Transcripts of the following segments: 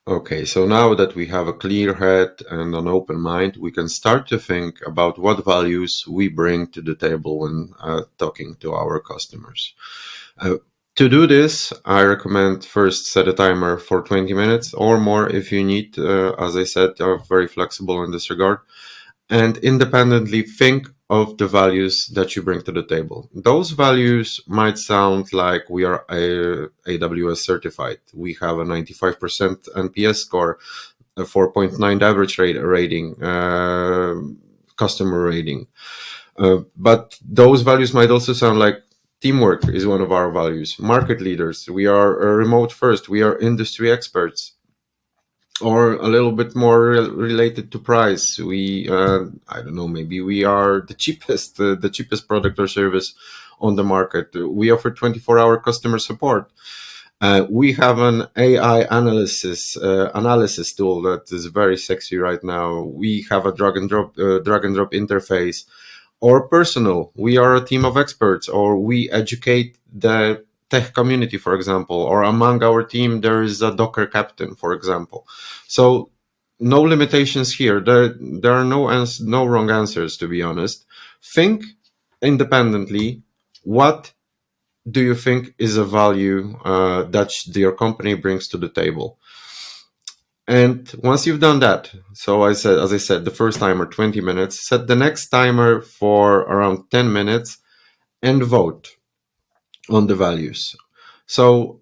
Okay, so now that we have a clear head and an open mind, we can start to think about what values we bring to the table when talking to our customers. Uh, to do this, I recommend first set a timer for 20 minutes or more if you need. As I said, are very flexible in this regard, and independently think of the values that you bring to the table. Those values might sound like we are AWS certified. We have a 95% NPS score, a 4.9 average rating, customer rating. But those values might also sound like teamwork is one of our values. Market leaders, we are remote first. We are industry experts, or a little bit more related to price. We, I don't know, maybe we are the cheapest product or service on the market. We offer 24-hour customer support. We have an AI analysis tool that is very sexy right now. We have a drag and drop interface. Or personal, we are a team of experts, or we educate the tech community, for example, or among our team there is a Docker captain, for example. So no limitations here. There are no wrong answers, to be honest. Think independently. What do you think is a value that your company brings to the table? And once you've done that, so as I said, the first timer 20 minutes, set the next timer for around 10 minutes and vote on the values. So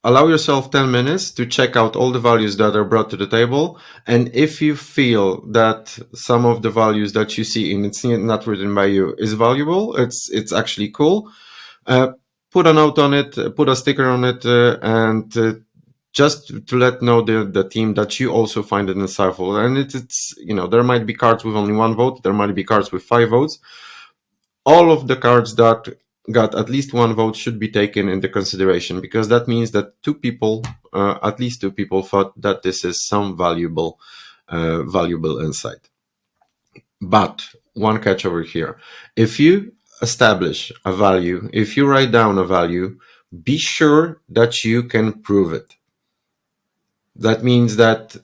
allow yourself 10 minutes to check out all the values that are brought to the table. And if you feel that some of the values that you see and it's not written by you is valuable, it's actually cool, put a note on it, put a sticker on it, and just to let know the team that you also find it insightful. And it's there might be cards with only one vote, there might be cards with 5 votes. All of the cards that got at least one vote should be taken into consideration, because that means that at least two people thought that this is some valuable insight. But one catch over here: if you establish a value, if you write down a value, be sure that you can prove it. That means that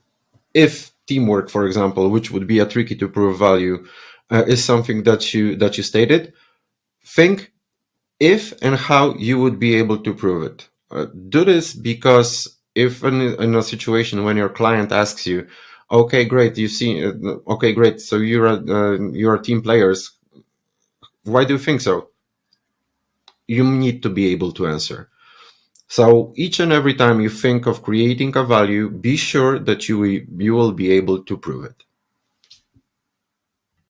if teamwork, for example, which would be a tricky to prove value, is something that you stated, think if and how you would be able to prove it. Do this because if in a situation when your client asks you, okay, great, okay, great, so you're team players, why do you think so? You need to be able to answer. So each and every time you think of creating a value, be sure that you will be able to prove it.